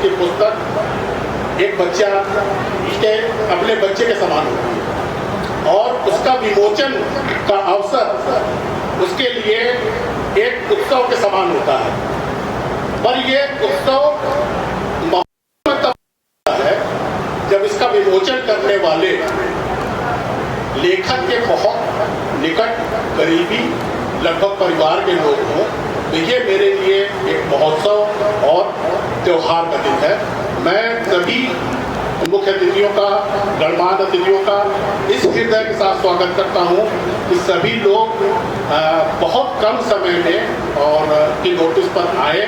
उसकी पुस्तक एक बच्चा उसके अपने बच्चे के समान होती है और उसका विमोचन का अवसर उसके लिए एक उत्सव के समान होता है। पर ये उत्सव जब इसका विमोचन करने वाले लेखक के बहुत निकट करीबी लगभग परिवार के लोग हों, तो ये मेरे लिए एक महोत्सव और त्योहार का दिन है। मैं सभी मुख्य अतिथियों का, गणमान्य अतिथियों का इस हृदय के साथ स्वागत करता हूँ कि सभी लोग बहुत कम समय में और की नोटिस पर आए,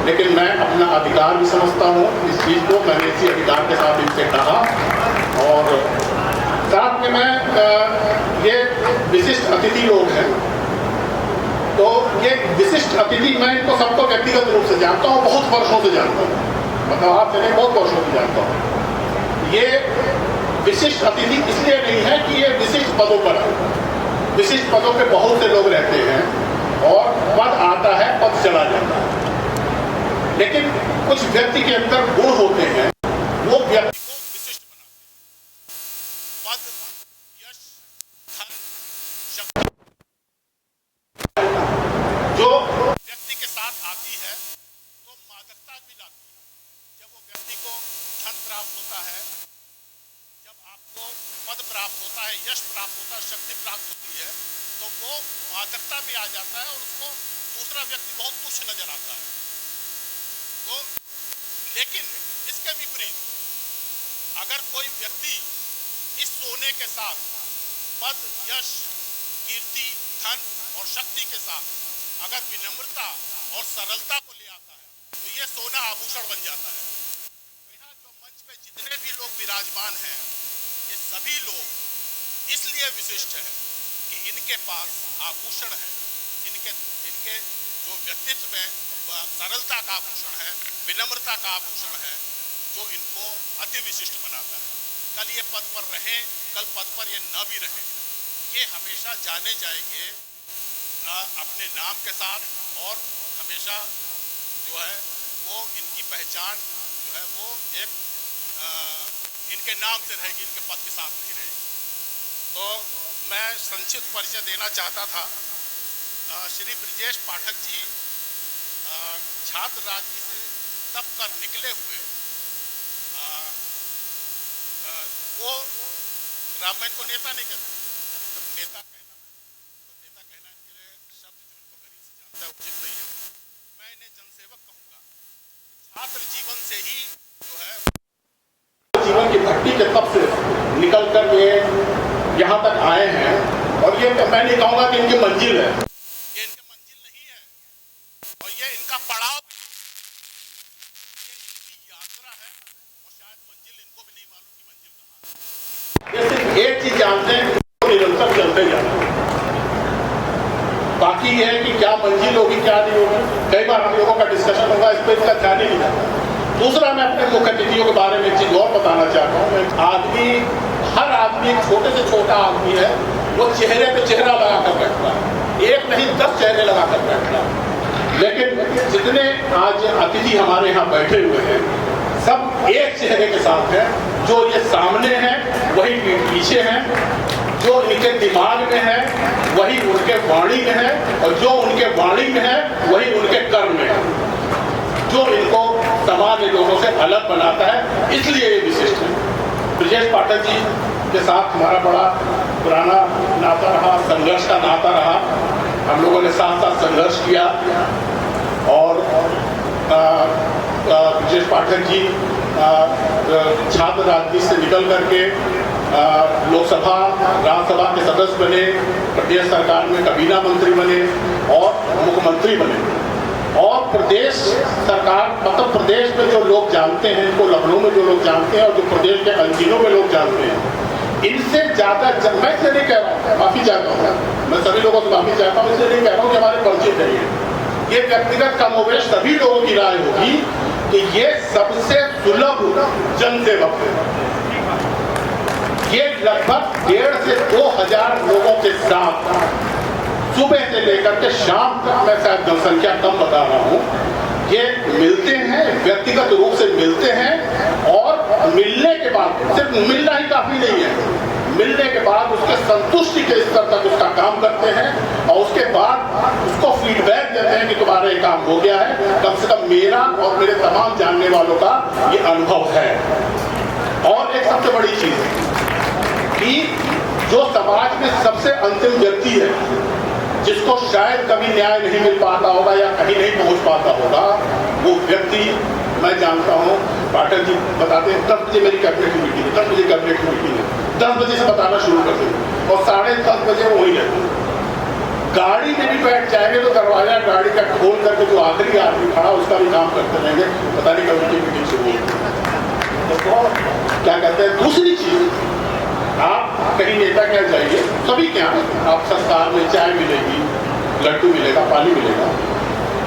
लेकिन मैं अपना अधिकार भी समझता हूँ इस चीज़ को। मैंने इसी अधिकार के साथ इनसे कहा और साथ में मैं ये विशिष्ट अतिथि लोग हैं, तो ये विशिष्ट अतिथि मैं इनको सबको व्यक्तिगत रूप से जानता हूँ, बहुत वर्षों से जानता हूँ, मतलब आपसे नहीं, बहुत वर्षों से जानता हूँ। ये विशिष्ट अतिथि इसलिए नहीं है कि ये विशिष्ट पदों पर है। विशिष्ट पदों पे बहुत से लोग रहते हैं और पद आता है, पद चला जाता है, लेकिन कुछ व्यक्ति के अंदर गुण होते हैं, वो व्यक्ति को विशिष्ट बनाते हैं। पद, यश, धन, शक्ति जो व्यक्ति के साथ आती है तो मादकता भी लाती है। जब वो व्यक्ति को धन प्राप्त होता है, जब आपको पद प्राप्त होता है, यश प्राप्त होता है, शक्ति प्राप्त होती है, तो वो मादकता में आ जाता है और उसको दूसरा व्यक्ति बहुत तुच्छ नजर आता है। तो लेकिन इसके विपरीत अगर कोई व्यक्ति इस सोने के साथ पद, यश, कीर्ति, धन और शक्ति के साथ अगर विनम्रता और सरलता को ले आता है, तो ये सोना आभूषण बन जाता है। तो यहाँ जो मंच पे जितने भी लोग विराजमान हैं, ये सभी लोग इसलिए विशिष्ट हैं कि इनके पास आभूषण है, इनके जो व्यक्तित्व में सरलता का आभूषण है, विनम्रता का आभूषण है, जो इनको अति विशिष्ट बनाता है। कल ये पद पर रहें, कल पद पर ये न भी रहें, ये हमेशा जाने जाएंगे अपने नाम के साथ और हमेशा जो है वो इनकी पहचान जो है वो एक इनके नाम से रहेगी, इनके पद के साथ नहीं रहेगी। तो मैं संक्षिप्त परिचय देना चाहता था। श्री ब्रिजेश पाठक जी छात्र राजनीति से तप कर निकले हुए, वो रामायण को नेता नहीं कहते, जब नेता कहना तो नेता कहना के लिए शब्द जो इनको करीब से जानता है उचित नहीं है। मैं इन्हें जनसेवक कहूँगा। छात्र जीवन से ही जो है जीवन की भट्टी के तप से निकल कर ये यहाँ तक आए हैं और ये मैं नहीं कहूँगा कि इनकी मंजिल है, ये इनकी मंजिल नहीं है और ये इनका पड़ाव, ये इनकी यात्रा है और शायद मंजिल इनको भी नहीं मालूम कि मंजिल कहाँ है। ये सिर्फ एक चीज जानते हैं, निरंतर चलते जाना, बाकी ये है कि क्या मंजिल होगी क्या नहीं होगी, कई बार हम लोगों का डिस्कशन होगा, इस पर इसका ध्यान ही नहीं जाता। दूसरा, मैं अपने मुख्य अतिथियों के बारे में एक चीज और बताना चाहता हूँ। आदमी, हर आदमी, एक छोटे से छोटा आदमी है, वो चेहरे पे चेहरा लगा कर बैठता है, एक नहीं 10 चेहरे लगा कर बैठता है, लेकिन जितने आज अतिथि हमारे यहाँ बैठे हुए हैं सब एक चेहरे के साथ हैं। जो ये सामने हैं वही पीछे हैं, जो इनके दिमाग में है वही उनके वाणी में है और जो उनके वाणी में है वही उनके कर्म में है, जो इनको सामान्य लोगों से अलग बनाता है, इसलिए ये विशिष्ट है। ब्रिजेश पाठक जी के साथ हमारा बड़ा पुराना नाता रहा, संघर्ष का नाता रहा, हम लोगों ने साथ साथ संघर्ष किया और ब्रिजेश पाठक जी छात्र राजनीति से निकल करके लोकसभा, राज्यसभा के सदस्य बने, प्रदेश सरकार में काबीना मंत्री बने और मुख्यमंत्री बने। और प्रदेश सरकार, मतलब प्रदेश में जो लोग जानते हैं, इनको लखनऊ में जो लोग जानते हैं और जो प्रदेश के अंचलों में लोग जानते हैं, इनसे ज्यादा मैं इसलिए नहीं कह रहा हूँ, माफी चाहता हूँ, मैं सभी लोगों से माफी चाहता हूँ, इसलिए नहीं कह रहा हूँ कि हमारे परिचित नहीं है। ये व्यक्तिगत कमोवेश सभी लोगों की राय होगी कि ये सबसे सुलभ जनसेवक है। ये लगभग 1,500 से 2,000 लोगों के साथ सुबह से लेकर के शाम तक, मैं शायद जनसंख्या कम बता रहा हूँ, ये मिलते हैं, व्यक्तिगत रूप से मिलते हैं और मिलने के बाद सिर्फ मिलना ही काफी नहीं है, मिलने के बाद उसके संतुष्टि के स्तर तक उसका काम करते हैं और उसके बाद उसको फीडबैक देते हैं कि तुम्हारा ये काम हो गया है। कम से कम मेरा और मेरे तमाम जानने वालों का ये अनुभव है। और एक सबसे बड़ी चीज कि जो समाज में सबसे अंतिम व्यक्ति है, जिसको शायद कभी न्याय नहीं मिल पाता होगा या कहीं नहीं पहुंच पाता होगा, वो व्यक्ति मैं जानता हूं। पाठक जी बताते हैं 10 बजे मेरी कैबिनेट की मीटिंग है, 10 बजे कैबिनेट की मीटिंग है, 10 बजे से बताना शुरू करते हैं और 10:30 बजे वो वहीं रहते हैं। गाड़ी में भी बैठ जाएंगे तो दरवाजा गाड़ी का खोल करके जो आखिरी आदमी खड़ा उसका भी काम करते रहेंगे, पता नहीं कब उनकी मीटिंग शुरू होगी। तो क्या कहते हैं, दूसरी चीज, आप कहीं नेता क्या जाइए, सभी क्या आप संस्कार में चाय मिलेगी, लड्डू मिलेगा, पानी मिलेगा,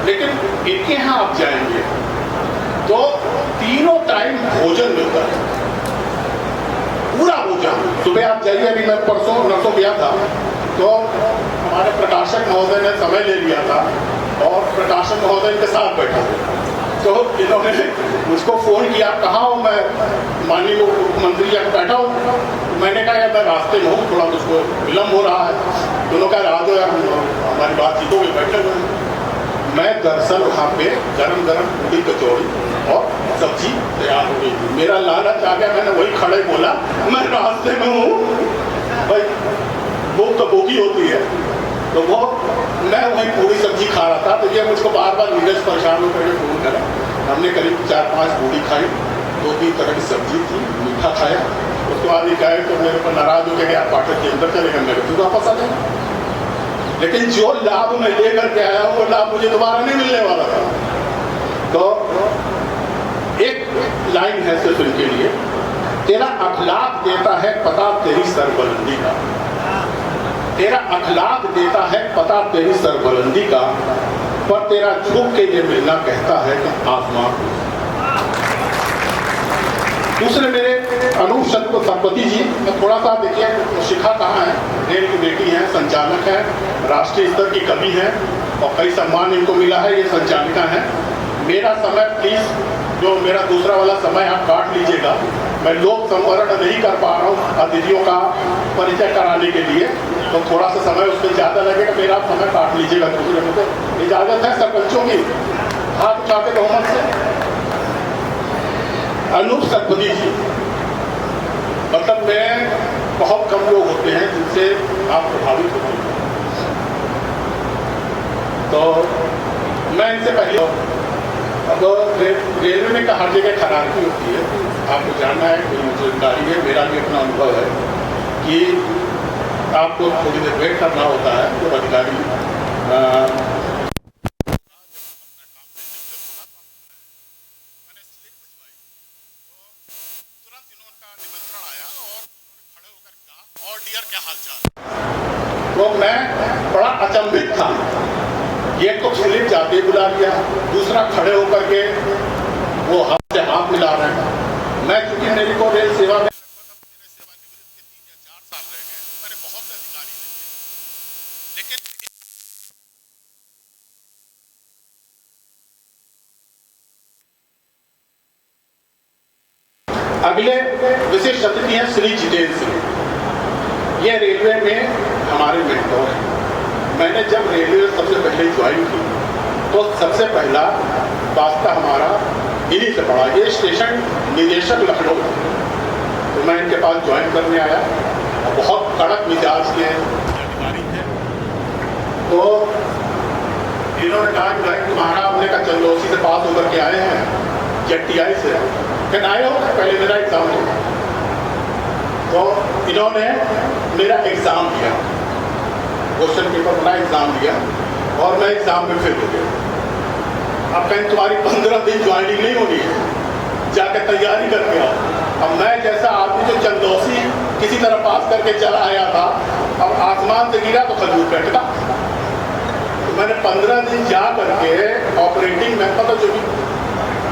लेकिन इनके यहाँ आप जाएंगे तो तीनों टाइम भोजन मिलता है, पूरा भोजन। सुबह आप जाइए, अभी मैं परसों गया था तो हमारे प्रकाशक महोदय ने समय ले लिया था और प्रकाशक महोदय के साथ बैठा थे, तो इन्होंने मुझको फोन किया, कहाँ हूँ मैं, माननीय मुख्यमंत्री यहाँ बैठा हूँ। मैंने कहा यार मैं रास्ते में हूँ, थोड़ा मुझको विलम्ब हो रहा है। दोनों कहा आ जाओ यार, हमारी बातचीतों में बैठे हुए हैं। मैं दरअसल वहाँ पे गरम गरम पूरी कचौड़ी और सब्जी तैयार हो गई थी। मेरा लालच आ गया, मैंने वही खड़े बोला मैं रास्ते में हूँ, भाई भूख तो भूखी होती है, तो वो मैं वही पूरी सब्जी खा रहा था। तो ये मुझको बार बार नीरज परेशान होकर के फोन करा। हमने करीब 4-5 पूरी खाई, 2-3 तरह की सब्जी थी, मीठा खाया। उसके बाद ये कहे तो मेरे पर नाराज हो गया, आप पाठक के अंदर चले गए, मेरे फिर वापस आ गए। लेकिन जो लाभ मैं लेकर के आया वो लाभ मुझे दोबारा नहीं मिलने वाला था। तो एक लाइन है सिर्फ इनके लिए, तेरा अखलाक देता है पता तेरी सरबुलंदी का, तेरा अखलाक देता है पता तेरी सरबुलंदी का, पर तेरा झुक के ये मिलना कहता है कि आसमान। दूसरे मेरे अनूप सतपति जी, थोड़ा सा देखिए शिखा कहाँ है, रेल की बेटी है, संचालक है, राष्ट्रीय स्तर की कवि है और कई सम्मान इनको मिला है, ये संचालिका है। मेरा समय प्लीज, जो मेरा दूसरा वाला समय आप काट लीजिएगा, मैं लोक संवरण नहीं कर पा रहा हूँ अतिथियों का परिचय कराने के लिए, तो थोड़ा सा समय उसमें ज़्यादा लगेगा, मेरा समय काट लीजिएगा। दूसरे में तो इजाज़त है सरपंचों की, हाथ उठाते बहुमत से। अनूप सतपति जी, मतलब मैं बहुत कम लोग होते हैं जिनसे आप प्रभावित होते हैं, तो मैं इनसे पहले, अब रेलवे में हर जगह खराबी होती है, आपको जानना है, कोई मुझे जानकारी है, मेरा भी अपना अनुभव है कि आपको थोड़ी देर वेट करना होता है, तो अधिकारी क्या हालचाल। तो मैं बड़ा अचंभित था, ये तो स्लिप जाते बुला लिया, दूसरा खड़े होकर के वो हाथ से हाथ मिला रहे हैं। मैं चूंकि मेरी को रेल सेवा में सेवानिवृत्त के 3 या 4 साल रह गए, मैंने बहुत से अधिकारी देखे, लेकिन अगले विशिष्ट अतिथि हैं श्री जितेंद्र सिंह। ये रेलवे में हमारे मेंटोर हैं। मैंने जब रेलवे सबसे पहले ज्वाइन की तो सबसे पहला वास्ता हमारा इन्हीं से पड़ा। ये स्टेशन निदेशक लखनऊ, तो मैं इनके पास ज्वाइन करने आया और बहुत कड़क मिजाज के अधिकारी थे। तो इन्होंने कहा कि भाई तुम्हारा, हमने कहा चलो उसी से पास होकर के आए हैं जेटीआई से, कहना आए हो, पहले मेरा एग्जाम हो। तो इन्होंने मेरा एग्ज़ाम दिया, क्वेश्चन पेपर बना, एग्ज़ाम दिया और मैं एग्ज़ाम में फेल हो गया। अब कहीं तुम्हारी 15 दिन ज्वाइनिंग नहीं होनी है, जाकर तैयारी करके आओ। अब मैं जैसा आदमी जो चंदौसी किसी तरह पास करके चला आया था, अब आसमान से गिरा तो खजूर बैठता। तो मैंने 15 दिन जा करके ऑपरेटिंग में, मतलब जो भी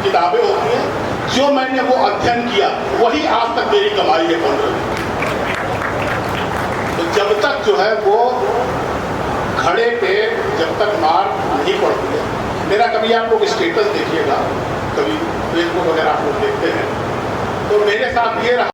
किताबें होती हैं, जो मैंने वो अध्ययन किया वही आज तक मेरी कमाई है 15 दिन। तो जब तक जो है वो घड़े पे जब तक मार नहीं पड़ती है, मेरा कभी आप लोग स्टेटस देखिएगा, कभी फेसबुक वगैरह आप लोग देखते हैं, तो मेरे साथ ये रहा